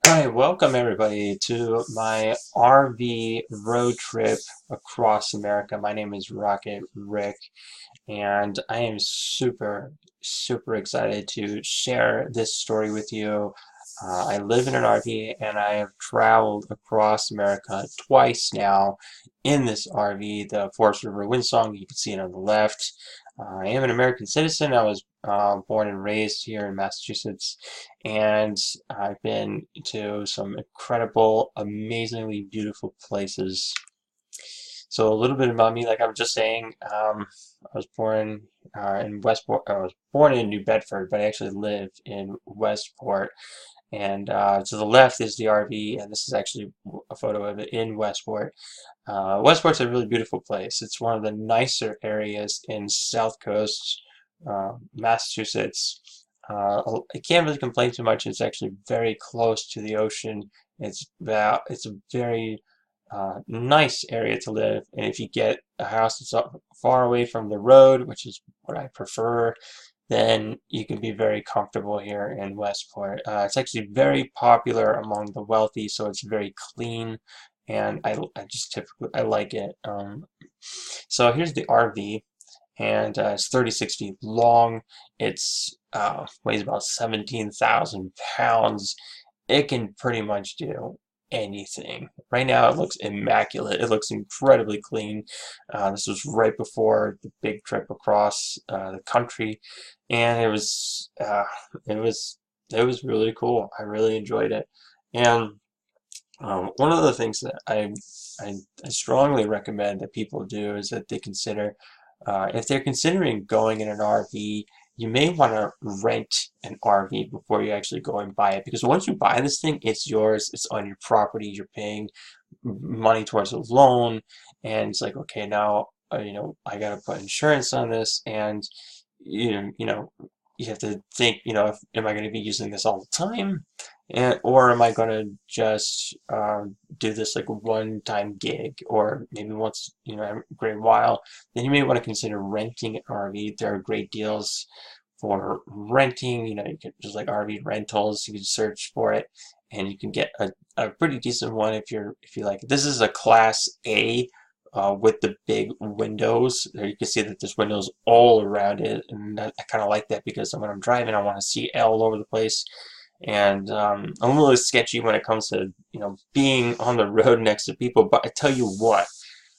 Hi, welcome everybody to my RV road trip across America. My name is Rocket Rick, and I am super excited to share this story with you. I live in an RV and I have traveled across America twice now in this RV, the Forest River Windsong. You can see it on the left. I am an American citizen. I was born and raised here in Massachusetts, and I've been to some incredible, amazingly beautiful places. So a little bit about me, like I was just saying, I was born in Westport. I was born in New Bedford, but I actually live in Westport. And to the left is the RV, and this is actually a photo of it in Westport. Westport's a really beautiful place. It's one of the nicer areas in South Coast Massachusetts. I can't really complain too much. It's actually very close to the ocean. It's a very nice area to live. And if you get a house that's far away from the road, which is what I prefer, then you can be very comfortable here in Westport. It's actually very popular among the wealthy, so it's very clean, and I just typically I like it. So here's the RV, and it's 36 feet long. It's weighs about 17,000 pounds. It can pretty much do anything. Right now, it looks immaculate. It looks incredibly clean. This was right before the big trip across the country, and it was really cool. I really enjoyed it. And one of the things that I strongly recommend that people do is that they consider if they're considering going in an RV, you may want to rent an RV before you actually go and buy it. Because once you buy this thing, it's yours, it's on your property, you're paying money towards a loan, and it's like, okay, now, I got to put insurance on this, and, you know, you have to think, am I going to be using this all the time? Or am I going to just do this like a one-time gig, or maybe once, every great while? Then you may want to consider renting an RV. There are great deals for renting. You can just like RV rentals. You can search for it, and you can get a pretty decent one if you like it. This is a Class A. With the big windows, there you can see that there's windows all around it, and I kind of like that because when I'm driving, I want to see all over the place. And I'm a little sketchy when it comes to being on the road next to people. But I tell you what,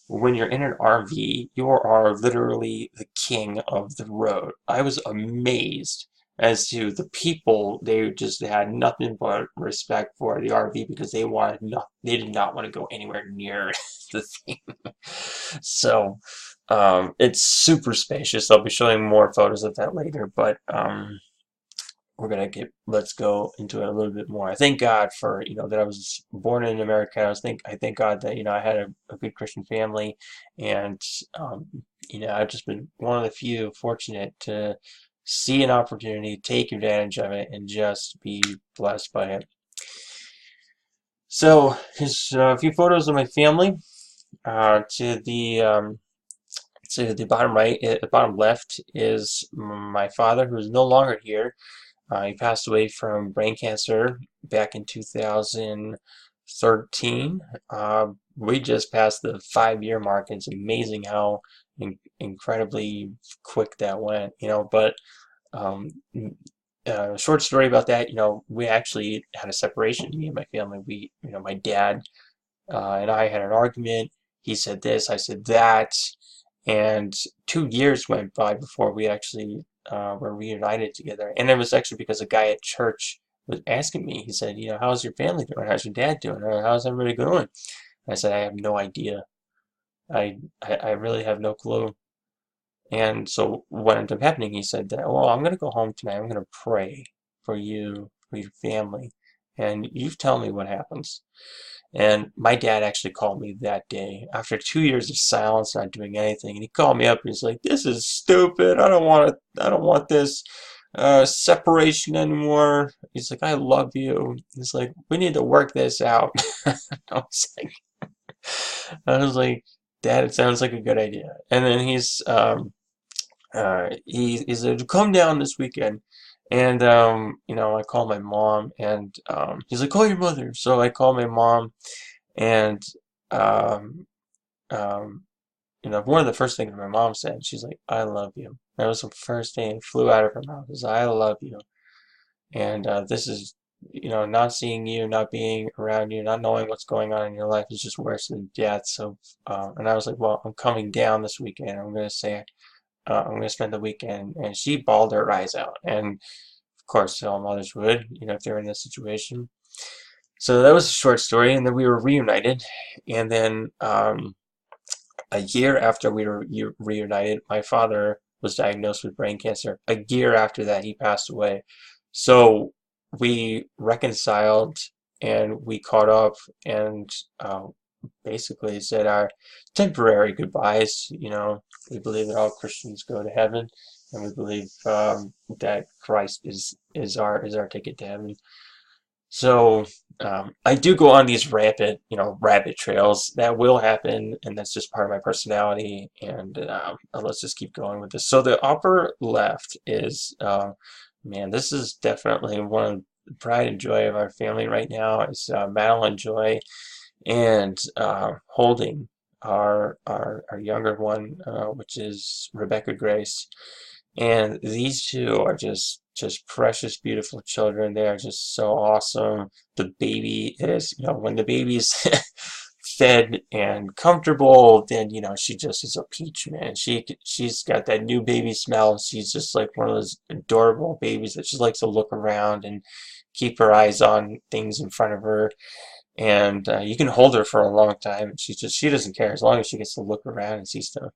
when you're in an RV, you are literally the king of the road. I was amazed as to the people. They had nothing but respect for the RV because they did not want to go anywhere near the thing. So it's super spacious. I'll be showing more photos of that later, but let's go into it a little bit more. I thank God for, that I was born in America. I thank God that, I had a good Christian family, and, I've just been one of the few fortunate to see an opportunity, take advantage of it, and just be blessed by it. So here's a few photos of my family. To the bottom right, bottom left is my father, who is no longer here. He passed away from brain cancer back in 2013. We just passed the 5-year mark. It's amazing how incredibly quick that went, But um, short story about that, we actually had a separation, me and my family. My dad and I had an argument. He said this, I said that, and 2 years went by before we actually were reunited together. And it was actually because a guy at church was asking me. He said, how's your family doing? How's your dad doing? Or how's everybody going? And I said, I have no idea. I really have no clue. And so what ended up happening, he said that, well, I'm going to go home tonight. I'm going to pray for you, for your family, and you tell me what happens. And my dad actually called me that day after 2 years of silence, not doing anything. And he called me up and he's like, "This is stupid. I don't want it. I don't want this separation anymore." He's like, "I love you." He's like, "We need to work this out." I was like, I was like, "Dad, it sounds like a good idea." And then he said, "Come down this weekend, And I call my mom, and he's like, call your mother. So I call my mom, and um, um, one of the first things my mom said, she's like, I love you. That was the first thing that flew out of her mouth, is I love you. And this is, not seeing you, not being around you, not knowing what's going on in your life is just worse than death. So, and I was like, well, I'm coming down this weekend. I'm going to spend the weekend. And she bawled her eyes out. And of course, all mothers would, if they're in this situation. So that was a short story. And then we were reunited. And then a year after we were reunited, my father was diagnosed with brain cancer. A year after that, he passed away. So we reconciled and we caught up and basically said our temporary goodbyes. We believe that all Christians go to heaven, and we believe that Christ is our ticket to heaven. So I do go on these rabbit trails. That will happen, and that's just part of my personality. And let's just keep going with this. So the upper left is, man, this is definitely one of the pride and joy of our family right now. Is Madeline Joy and holding our younger one, which is Rebecca Grace. And these two are just precious, beautiful children. They are just so awesome. The baby is, when the baby's fed and comfortable, then she just is a peach, man. She's got that new baby smell. She's just like one of those adorable babies that just likes to look around and keep her eyes on things in front of her. And you can hold her for a long time. She doesn't care as long as she gets to look around and see stuff.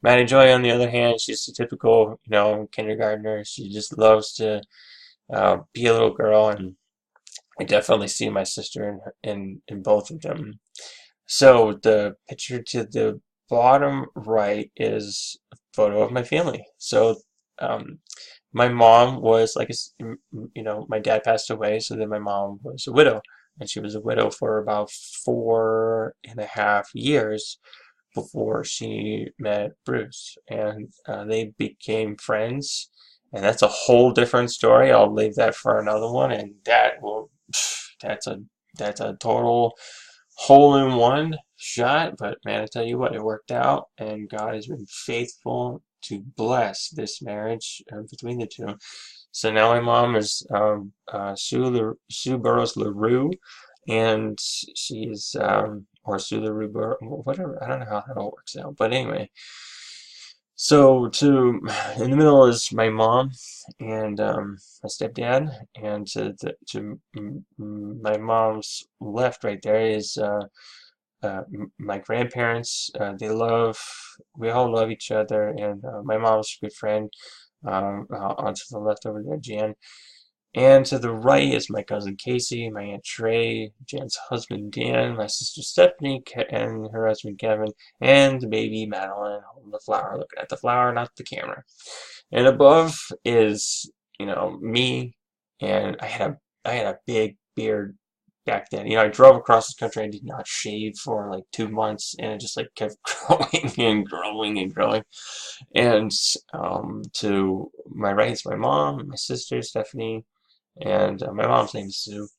Maddie Joy, on the other hand, she's a typical, kindergartner. She just loves to be a little girl, and I definitely see my sister in both of them. So the picture to the bottom right is a photo of my family. So my mom was like, my dad passed away, so then my mom was a widow, and she was a widow for about 4.5 years before she met Bruce, and they became friends, and that's a whole different story. I'll leave that for another one, and that's a total hole-in-one shot. But man, I tell you what, it worked out, and God has been faithful to bless this marriage between the two. So now my mom is Sue Burrows LaRue, and she's or Sue LaRue whatever. I don't know how that all works out, but anyway. So in the middle is my mom and my stepdad, and to my mom's left right there is my grandparents. We all love each other, and my mom's a good friend. Onto the left over there, Jan. And to the right is my cousin Casey, my aunt Trey, Jan's husband Dan, my sister Stephanie, and her husband Kevin, and the baby Madeline holding the flower, looking at the flower, not the camera. And above is, me, and I had a big beard back then. I drove across the country and did not shave for like 2 months, and it just like kept growing and growing and growing. And to my right is my mom, my sister Stephanie, and my mom's name is Sue.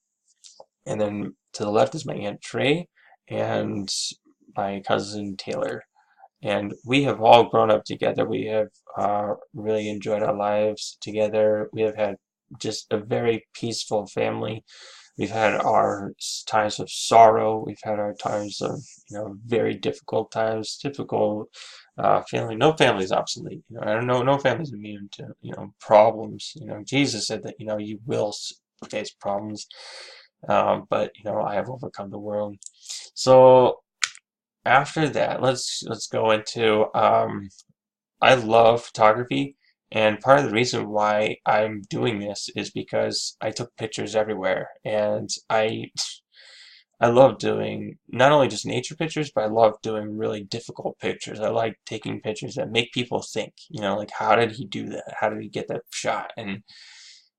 And then to the left is my aunt Trey and my cousin Taylor. And we have all grown up together. We have really enjoyed our lives together. We have had just a very peaceful family. We've had our times of sorrow. We've had our times of, very difficult times. Typical family. No family is obsolete. I don't know. No family is immune to, problems. Jesus said that, you will face problems. But I have overcome the world. So after that, let's go into. I love photography. And part of the reason why I'm doing this is because I took pictures everywhere, and I love doing not only just nature pictures, but I love doing really difficult pictures. I like taking pictures that make people think, like how did he do that? How did he get that shot? And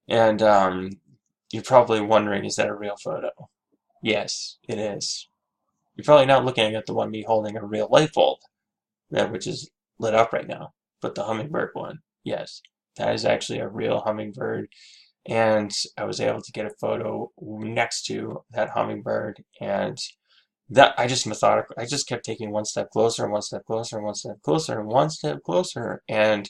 you're probably wondering, is that a real photo? Yes, it is. You're probably not looking at the one me holding a real light bulb, which is lit up right now, but the hummingbird one, yes. That is actually a real hummingbird, and I was able to get a photo next to that hummingbird, and that I just methodical. I just kept taking one step closer, and one step closer, and one step closer, and one step closer, and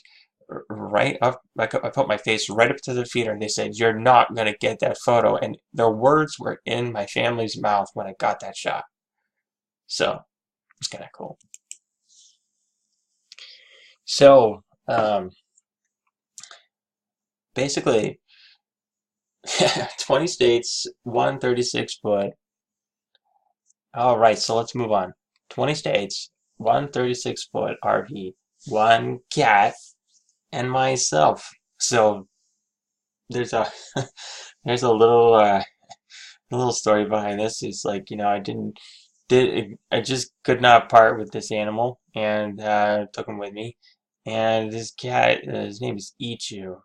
right up, I put my face right up to their feet, and they said, "You're not gonna get that photo," and the words were in my family's mouth when I got that shot. So it's kind of cool. So basically, 20 states, 136 foot. All right, so let's move on. 20 states, 136-foot RV, one cat, and myself. So there's a there's a little story behind this. It's like, I just could not part with this animal, and took him with me. And this cat, his name is Ichu,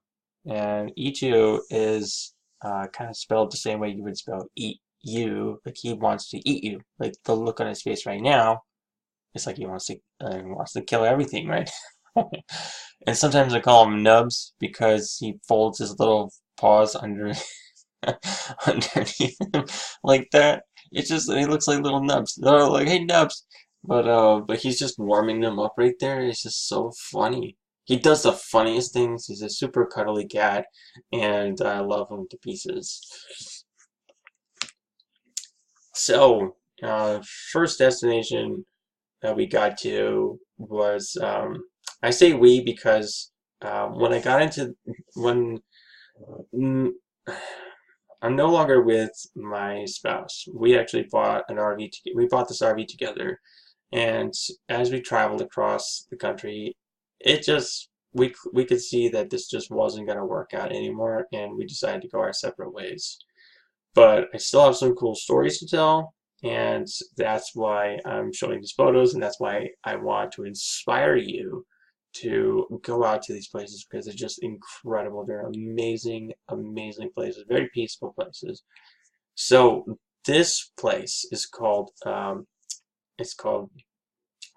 and Ichu is kind of spelled the same way you would spell eat you, like he wants to eat you. Like the look on his face right now, it's like he wants to kill everything, right? And sometimes I call him Nubs because he folds his little paws under underneath him like that. It's just he looks like little nubs. They're like, hey nubs. But he's just warming them up right there. It's just so funny. He does the funniest things. He's a super cuddly cat, and I love him to pieces. So, first destination that we got to was I say we because when I got into when mm, I'm no longer with my spouse. We actually bought an RV. We bought this RV together, and as we traveled across the country, it just we could see that this just wasn't going to work out anymore, and we decided to go our separate ways. But I still have some cool stories to tell, and that's why I'm showing these photos, and that's why I want to inspire you to go out to these places because they're just incredible. They're amazing, amazing places, very peaceful places. So this place is called, it's called,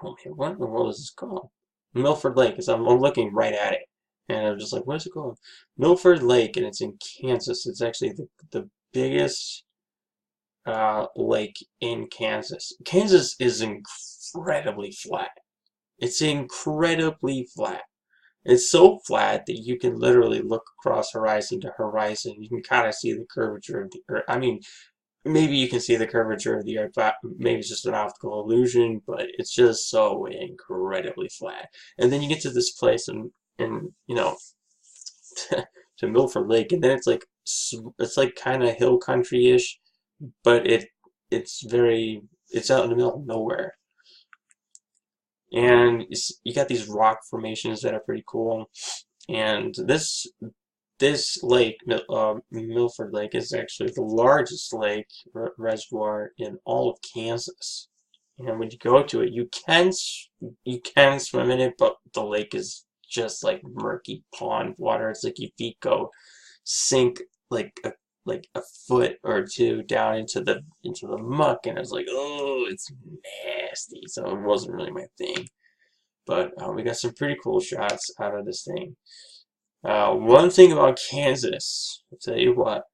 oh man, what in the world is this called? Milford Lake. Because I'm looking right at it, and I'm just like, what is it called? Milford Lake, and it's in Kansas. It's actually the biggest lake in Kansas. Kansas is incredibly flat. It's incredibly flat. It's so flat that you can literally look across horizon to horizon. You can kind of see the curvature of the earth. I mean, maybe you can see the curvature of the earth, but maybe it's just an optical illusion, but it's just so incredibly flat. And then you get to this place and to Milford Lake, and then it's like kind of hill country-ish, but it's out in the middle of nowhere. And you got these rock formations that are pretty cool. And this lake, Milford Lake, is actually the largest lake reservoir in all of Kansas. And when you go to it, you can swim in it, but the lake is just like murky pond water. It's like your feet go sink like a foot or two down into the muck, and I was like, oh, it's nasty. So it wasn't really my thing. But we got some pretty cool shots out of this thing. One thing about Kansas, I'll tell you what,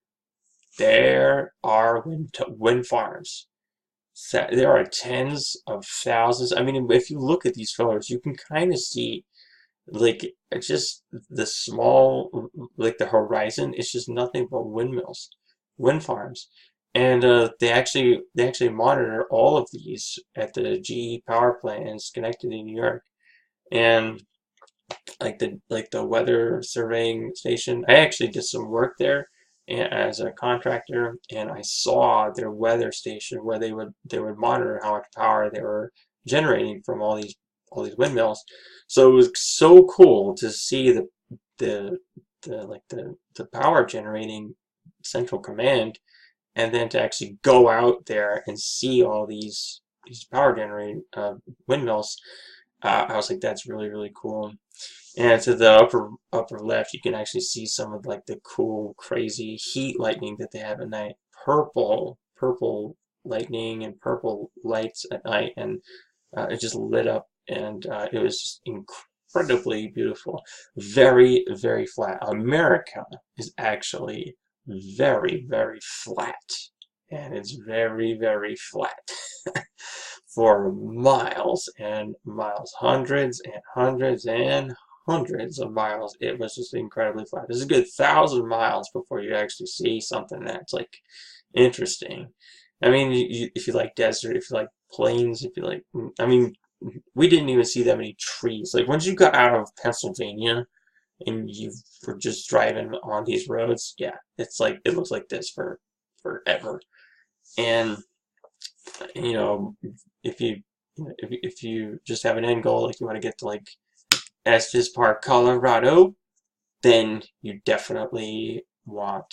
there are wind farms. There are tens of thousands. I mean, if you look at these photos, you can kind of see like it's just the small, like the horizon. It's just nothing but windmills, wind farms, and they actually monitor all of these at the GE power plant in Schenectady, New York, and like the weather surveying station. I actually did some work there as a contractor, and I saw their weather station where they would monitor how much power they were generating from all these windmills. So it was so cool to see the the power generating central command, and then to actually go out there and see all these power generating windmills. I was like, that's really really cool. And to the upper left, you can actually see some of like the cool, crazy heat lightning that they have at night. Purple lightning and purple lights at night, and it just lit up, and it was just incredibly beautiful. Very, very flat. America is actually very, very flat. And it's very, very flat for miles and miles, hundreds and hundreds and hundreds of miles. It was just incredibly flat. There's a good 1,000 miles before you actually see something that's like interesting. I mean, if you like desert, if you like plains, if you like, I mean, we didn't even see that many trees. Like once you got out of Pennsylvania and you were just driving on these roads, yeah, it's like it looks like this for forever. And you know, if you if you just have an end goal, like you want to get to like Estes Park, Colorado, then you definitely want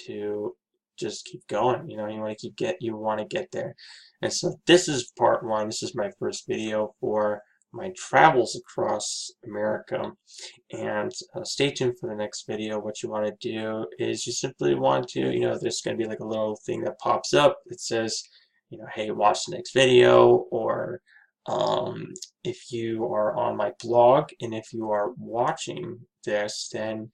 to just keep going. You know, you want to get there. And so this is part one. This is my first video for my travels across America. And stay tuned for the next video. What you want to do is you simply want to, there's going to be like a little thing that pops up that says, hey, watch the next video, or if you are on my blog and if you are watching this, then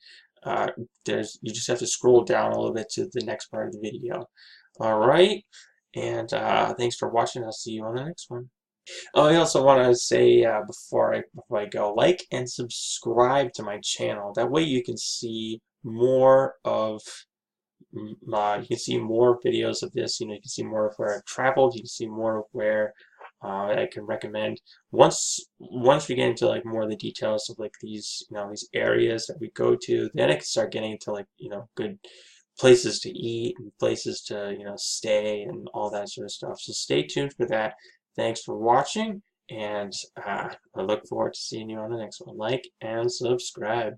you just have to scroll down a little bit to the next part of the video. All right, and thanks for watching. I'll see you on the next one. Oh, I also want to say before I go, like and subscribe to my channel. That way you can see more of you can see more videos of this. You can see more of where I've traveled. You can see more of where I can recommend. Once we get into like more of the details of like these these areas that we go to, then I can start getting into like good places to eat and places to stay and all that sort of stuff. So stay tuned for that. Thanks for watching, and I look forward to seeing you on the next one. Like and subscribe.